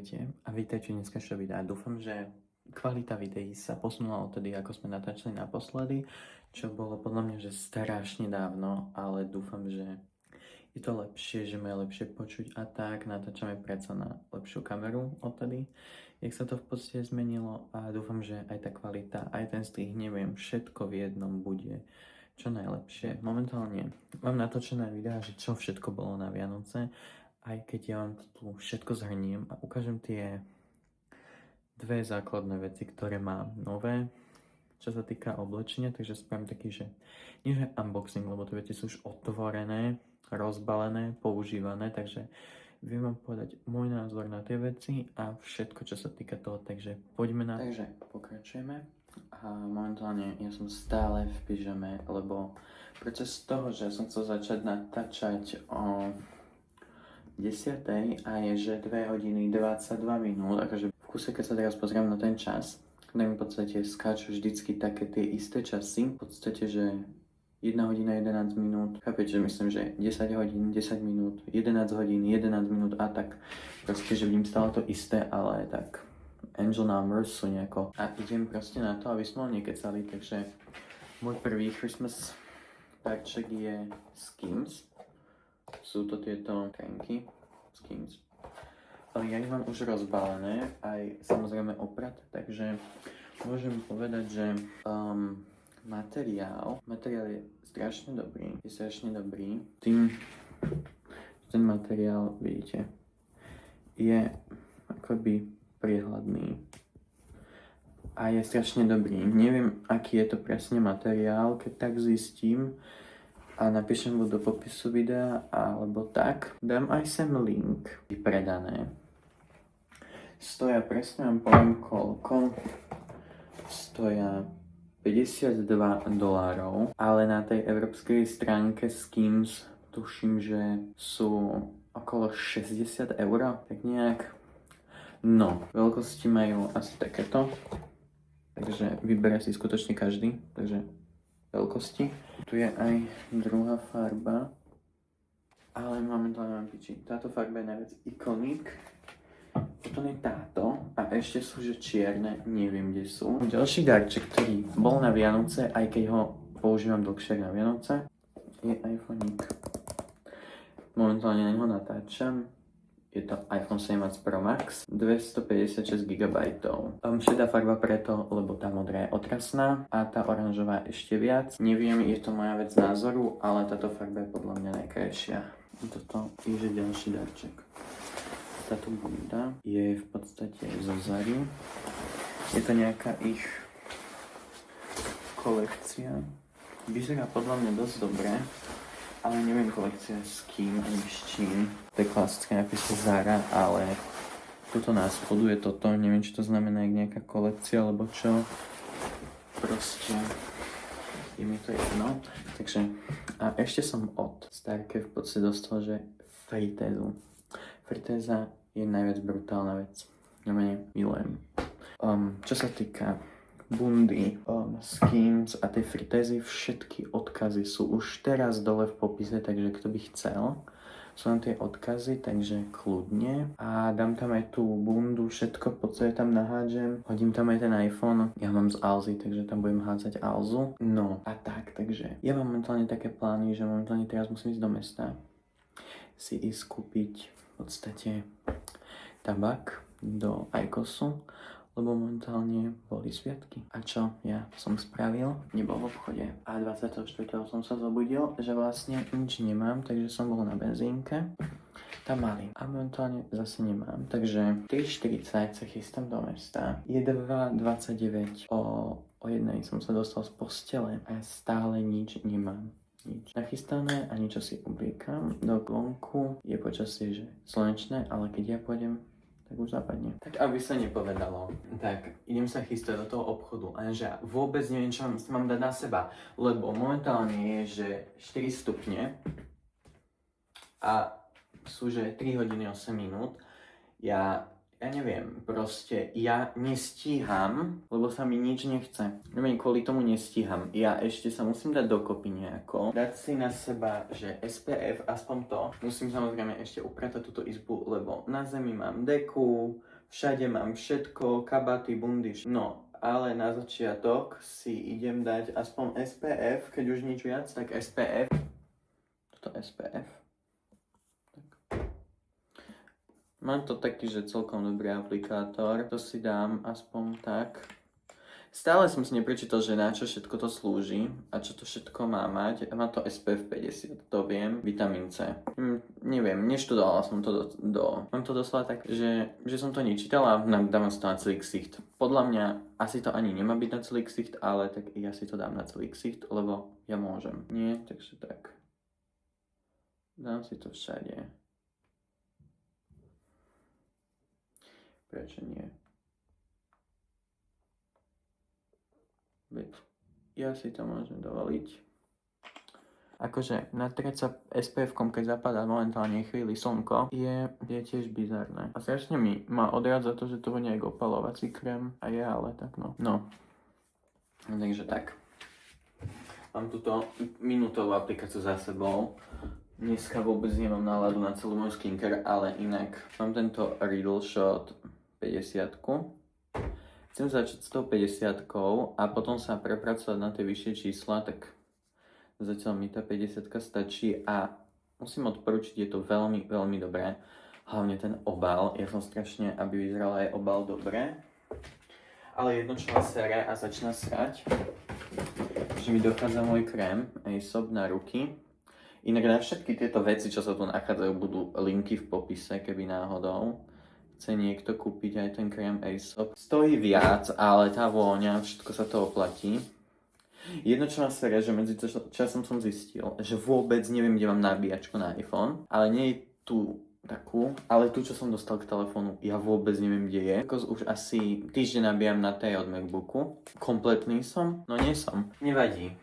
Ahojte a vítajte v dneskajšom videa. Dúfam, že kvalita videí sa posunula odtedy, ako sme natáčali naposledy, čo bolo podľa mňa, že strašne dávno, ale dúfam, že je to lepšie, že ma je lepšie počuť a tak natáčame predsa na lepšiu kameru odtedy, jak sa to v podstate zmenilo a dúfam, že aj tá kvalita, aj ten strih, neviem, všetko v jednom bude čo najlepšie. Momentálne mám natočené videá, že čo všetko bolo na Vianoce, aj keď ja vám tu všetko zhrniem a ukážem tie dve základné veci, ktoré mám nové, čo sa týka oblečenia, takže spravím taký, že nie že unboxing, lebo tie veci sú už otvorené, rozbalené, používané, takže viem vám povedať môj názor na tie veci a všetko, čo sa týka toho, takže poďme na... Takže pokračujeme a momentálne ja som stále v pyžame, lebo proces toho, že som chcel začať natáčať o 10. a je, že 2 hodiny 22 minút, akože v kuse, keď sa teraz pozriem na ten čas, kde mi v podstate skáču vždycky také tie isté časy, v podstate, že 1 hodina 11 minút, chápete, že myslím, že 10 hodín, 10 minút, 11 hodín, 11 minút a tak, proste, že vidím stále to isté, ale tak angel numbers sú nejako a idem proste na to, aby sme ho nekecali, takže môj prvý Christmas darček je Skims. Sú to tieto trenky Skims. Ale ja ich mám už rozbalené, aj samozrejme opraté, takže môžem povedať, že materiál je strašne dobrý. Ten materiál, vidíte, je akoby priehľadný a je strašne dobrý. Neviem, aký je to presne materiál, keď tak zistím, a napíšem ho do popisu videa, alebo tak. Dám aj sem link vypredané. Stoja, presne vám poviem koľko. Stoja $52, ale na tej európskej stránke Skims tuším, že sú okolo 60 €, tak nejak. No, veľkosti majú asi takéto, takže vyberie si skutočne každý, takže veľkosti. Tu je aj druhá farba, ale momentálne mám piči. Táto farba je najviac iconic. Potom je táto a ešte sú, že čierne, neviem, kde sú. Ďalší darček, ktorý bol na Vianoce, aj keď ho používam dlhšie na Vianoce, je iPhone. Momentálne na neho natáčam. Je to iPhone 17 Pro Max, 256 GB. Šedá farba preto, lebo tá modrá je otrasná a tá oranžová ešte viac. Neviem, je to moja vec názoru, ale táto farba je podľa mňa najkrajšia. Toto je že ďalší darček. Táto bunda je v podstate zo Zary. Je to nejaká ich kolekcia. Vyzerá podľa mňa dosť dobré. Ale neviem kolekcia s kým ani s čím. To je klasické napísať Zara, ale tuto na spodu je toto. Neviem, či to znamená nejaká kolekcia, alebo čo. Proste je mi to jedno. Takže a ešte som od Starke v podstate dostal, že fritézu. Fritéza je najviac brutálna vec. Ja mene milujem. Čo sa týka bundy, Skims a tej fritézy, všetky odkazy sú už teraz dole v popise, takže kto by chcel, sú tam tie odkazy, takže kľudne. A dám tam aj tú bundu, všetko, po co je tam nahádžem. Hodím tam aj ten iPhone, ja mám z Alzy, takže tam budem hádzať Alzu. No a tak, takže ja mám momentálne také plány, že momentálne teraz musím ísť do mesta, si ísť kúpiť v podstate tabak do Ajkosu, lebo momentálne boli sviatky. A čo ja som spravil? Nebol v obchode. A 24. som sa zobudil, že vlastne nič nemám, takže som bol na benzínke. Tam mali. A momentálne zase nemám. Takže 3:40 sa chystám do mesta. Je 2:29. O 1 som sa dostal z postele a stále nič nemám. Nič nachystané a niečo si obliekam. Do vonku je počasie, že slnečné, ale keď ja pôjdem, tak už zapadne. Tak aby sa nepovedalo, tak idem sa chystať do toho obchodu, lenže ja vôbec neviem, čo mám dať na seba, lebo momentálne je, že 4 stupne a sú, že 3 hodiny 8 minút. Ja neviem, proste ja nestíham, lebo sa mi nič nechce. Neviem, kvôli tomu nestíham. Ja ešte sa musím dať dokopy nejako. Dať si na seba, že SPF, aspoň to. Musím samozrejme ešte upratať túto izbu, lebo na zemi mám deku, Všade mám všetko, kabaty, bundy, no, ale na začiatok si idem dať aspoň SPF, keď už nič viac, tak SPF. Toto SPF. Tak. Mám to taký, že celkom dobrý aplikátor, to si dám aspoň tak. Stále som si neprečítal, že na čo všetko to slúži a čo to všetko má mať. Má to SPF 50, to viem, vitamín C. Neviem, neštudovala som to Mám to doslova tak, že som to nečítal a dávam si to na celý ksicht. Podľa mňa asi to ani nemá byť na celý ksicht, ale tak ja si to dám na celý ksicht, lebo ja môžem. Nie, takže tak. Dám si to všade. Prečo nie? Veď ja si to môžem dovoliť. Akože natrieť sa SPF-kom, keď zapadá momentálne chvíli slnko, je tiež bizarné. A strašne ma odrádza to, že to vonia ako opalovací krém. A je, ale tak no. No. Takže tak. Mám túto minútovú aplikáciu za sebou. Dneska vôbec nemám náladu na celú môj skincare, ale inak mám tento Riddle Shot 50-ku. Chcem začať s tou 50-kou a potom sa prepracovať na tie vyššie čísla, tak zatiaľ mi tá 50-ka stačí a musím odporučiť, je to veľmi, veľmi dobré. Hlavne ten obal, ja som strašne, aby vyzeral aj obal dobre. Ale jedno čo ma sere a začína srať, že mi dochádza môj krém Aesop na ruky. Inak na všetky tieto veci, čo sa tu nachádzajú, budú linky v popise, keby náhodou chce niekto kúpiť aj ten krém Aesop. Stojí viac, ale tá vôňa, všetko sa to oplatí. Jedno čo ma sere, že medzi časom som zistil, že vôbec neviem, kde mám nabíjačku na iPhone, ale nie je tu takú, ale tu, čo som dostal k telefónu, ja vôbec neviem, kde je. Už asi týždeň nabíjam na tej od MacBooku. Kompletný som? No nie som. Nevadí.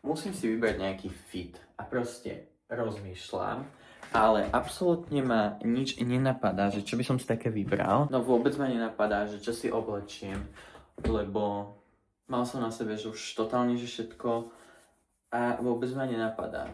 Musím si vybrať nejaký fit a proste rozmýšľam. Ale absolútne ma nič nenapadá, že čo by som si také vybral. No vôbec ma nenapadá, že čo si oblečiem, lebo mal som na sebe, že už totálne, že všetko a vôbec ma nenapadá.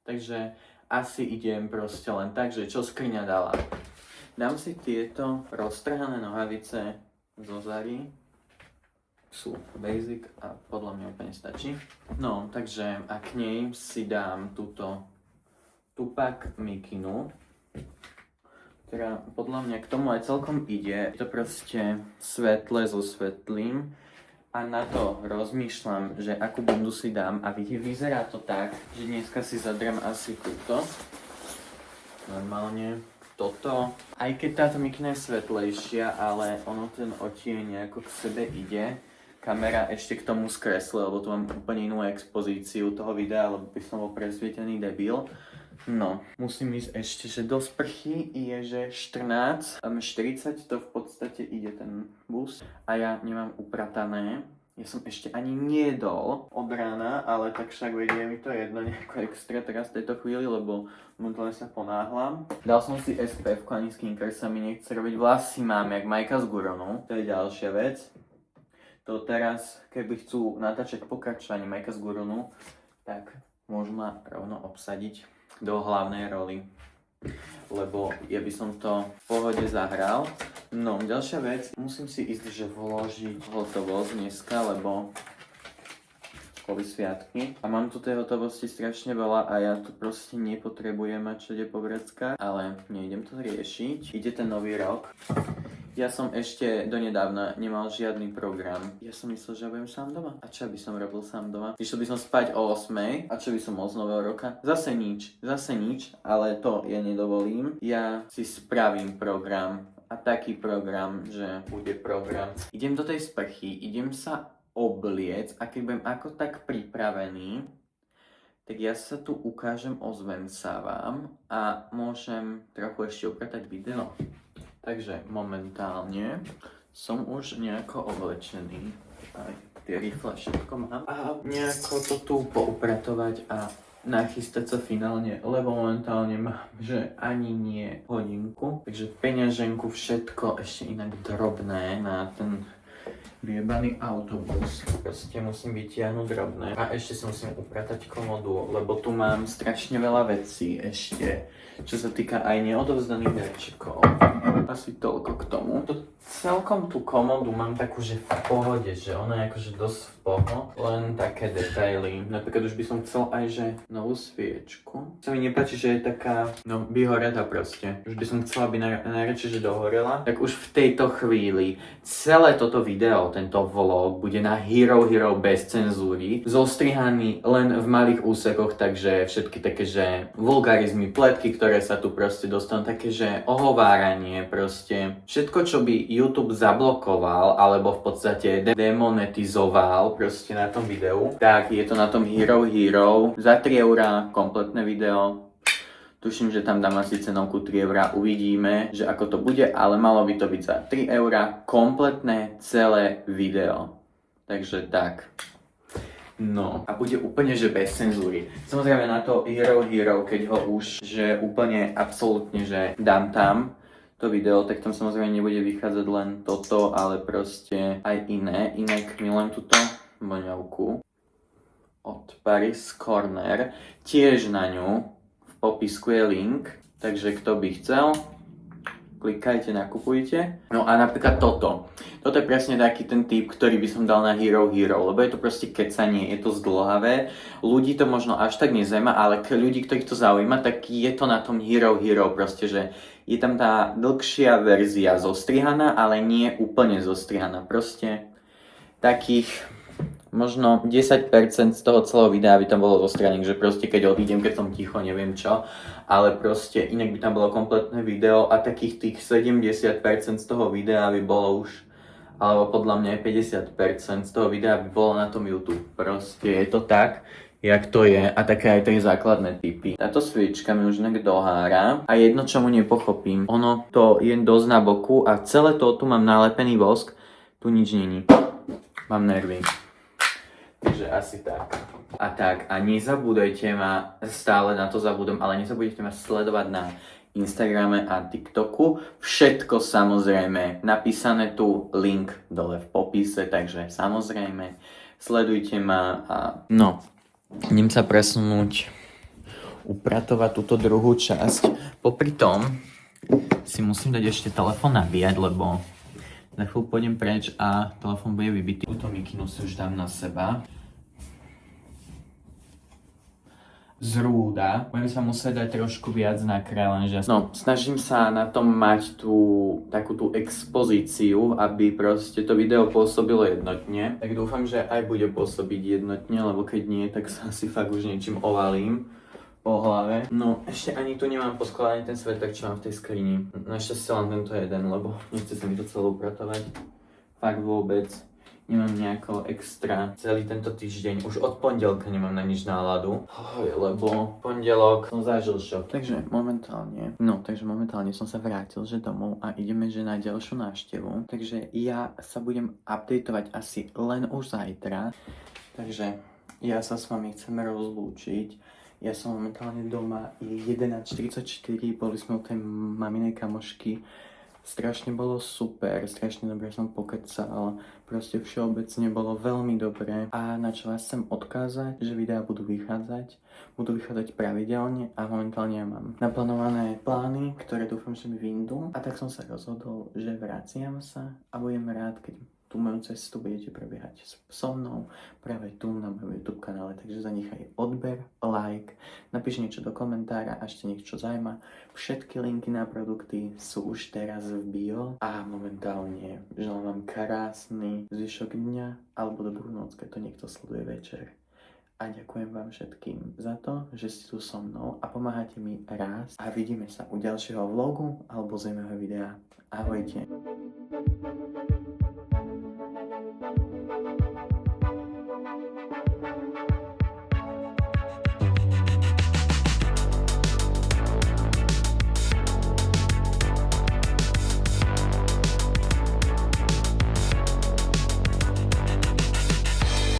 Takže asi idem proste len tak, že čo skriňa dala. Dám si tieto roztrhané nohavice zo Zary. Sú basic a podľa mňa úplne stačí. No, takže a k nej si dám túto Tupac mikinu, ktorá podľa mňa k tomu aj celkom ide. Je to proste svetle so svetlým a na to rozmýšľam, že akú bundu si dám a vyzerá to tak, že dneska si zadriem asi túto. Normálne toto. Aj keď táto mikina je svetlejšia, ale ono ten odtieň nejako k sebe ide. Kamera ešte k tomu skreslila, lebo tu mám úplne inú expozíciu toho videa, lebo by som bol presvietený debil. No, musím ísť ešte, že do sprchy je, že 14, 40 to v podstate ide ten bus a ja nemám upratané. Ja som ešte ani nejedol od rána, ale tak však vedie mi to jedno nejako extra teraz v tejto chvíli, lebo momentálne sa ponáhlam. Dal som si SPF, ani skincare sa mi nechce robiť, vlasy mám jak Majka z Guronu, to je ďalšia vec. To teraz, keby chcú natáčať pokračovanie Majka z Guronu, tak môžu ma rovno obsadiť do hlavnej roli, lebo ja by som to v pohode zahral. No, ďalšia vec, musím si ísť, že vložiť hotovosť dneska, lebo boli sviatky a mám tu tej hotovosti strašne veľa a ja tu proste nepotrebujem mať všade po vreckách, ale nejdem to riešiť. Ide ten nový rok. Ja som ešte donedávna nemal žiadny program. Ja som myslel, že budem sám doma. A čo by som robil sám doma? Išiel by som spať o 8. A čo by som mal z nového roka? Zase nič, ale to ja nedovolím. Ja si spravím program. A taký program, že bude program. Idem do tej sprchy, idem sa obliec a keď budem ako tak pripravený, tak ja sa tu ukážem, ozvem sa vám a môžem trochu ešte upratať video. Takže momentálne som už nejako oblečený. Aj tie rifle všetko mám. A nejako to tu poupratovať a nachystať sa finálne, lebo momentálne mám, že ani nie hodinku. Takže peňaženku, všetko ešte inak drobné na ten vyjebaný autobus. Proste musím vytiahnuť drobné. A ešte si musím upratať komodu, lebo tu mám strašne veľa vecí ešte, čo sa týka aj neodovzdaných darčekov. Asi toľko k tomu. Celkom tú komodu mám takú, že v pohode, že ona je akože dosť v poho, len také detaily. Napríklad už by som chcel aj, že novú sviečku. Sa mi nepáči, že je taká, no vyhoretá proste. Už by som chcela, aby najradšej, že dohorela. Tak už v tejto chvíli celé toto video, tento vlog, bude na Hero bez cenzúry. Zostrihaný len v malých úsekoch, takže všetky také, že vulgarizmy, pletky, ktoré sa tu proste dostanú, také, že ohováranie proste. Všetko, čo by YouTube zablokoval, alebo v podstate demonetizoval proste na tom videu, tak je to na tom Hero. Za 3 € kompletné video. Tuším, že tam dám asi cenovku 3 €, uvidíme, že ako to bude, ale malo by to byť za 3 € kompletné celé video. Takže tak. No, a bude úplne, že bez cenzúry. Samozrejme na to Hero, keď ho už, že úplne absolútne, že dám tam to video, tak tam samozrejme nebude vychádzať len toto, ale proste aj iné. Inak milujem túto voňavku od Paris Corner. Tiež na ňu v popisku je link, takže kto by chcel, klikajte, nakupujte. No a napríklad toto. Toto je presne taký ten typ, ktorý by som dal na Hero, lebo je to proste kecanie, je to zdĺhavé. Ľudí to možno až tak nezaujíma, ale ľudí, ktorých to zaujíma, tak je to na tom Hero, proste, že je tam tá dlhšia verzia zostrihaná, ale nie úplne zostrihaná. Proste takých možno 10% z toho celého videa by tam bolo zostrihané, že proste keď odídem, keď som ticho, neviem čo, ale proste inak by tam bolo kompletné video a takých tých 70% z toho videa by bolo už, alebo podľa mňa 50% z toho videa by bolo na tom YouTube. Proste je to tak, jak to je, a také aj tie základné typy. Táto sviečka mi už inak dohára a jedno, čo mu nepochopím, ono to je dosť na boku a celé to tu mám nalepený vosk, tu nič není. Mám nervy. Takže asi tak. A nezabúdajte ma, stále na to zabudom, ale nezabudajte ma sledovať na Instagrame a TikToku. Všetko samozrejme napísané tu, link dole v popise, takže samozrejme sledujte ma a no. Idem sa presunúť, upratovať túto druhú časť. Popri tom si musím dať ešte telefón nabíjať, lebo za chvíľu pôjdem preč a telefón bude vybitý. Túto mikinu si už dám na seba. Zrúda. Budem sa musieť dať trošku viac na kraj, lenže no, snažím sa na tom mať takú tú expozíciu, aby proste to video pôsobilo jednotne. Tak dúfam, že aj bude pôsobiť jednotne, lebo keď nie, tak sa asi fakt už niečím ovalím po hlave. No, ešte ani tu nemám poskladaný ten sveták, čo mám v tej skrini. Našťastie len tento jeden, lebo nechce sa mi to celé upratovať. Fakt vôbec. Nemám nejako extra celý tento týždeň. Už od pondelka nemám na nič náladu. Lebo pondelok som zažil šok. Takže momentálne som sa vrátil, že domov a ideme, že na ďalšiu návštevu. Takže ja sa budem updateovať asi len už zajtra. Takže ja sa s vami chcem rozlúčiť. Ja som momentálne doma, je 11:44, boli sme u tej maminej kamošky. Strašne bolo super, strašne dobre som pokecal, proste všeobecne bolo veľmi dobré. A na čo vás chcem odkázať, že videá budú vychádzať pravidelne a momentálne ja mám naplánované plány, ktoré dúfam, že mi vyjdú. A tak som sa rozhodol, že vraciam sa a budem rád, keď tú moju cestu budete prebiehať so mnou práve tu na mojom YouTube kanále, takže zanechaj odber, like, napíš niečo do komentára a ešte niečo zaujíma. Všetky linky na produkty sú už teraz v bio a momentálne želám vám krásny zvyšok dňa alebo dobrú noc, keď to niekto sleduje večer. A ďakujem vám všetkým za to, že ste tu so mnou a pomáhate mi rásť a vidíme sa u ďalšieho vlogu alebo zaujímavého videa. Ahojte.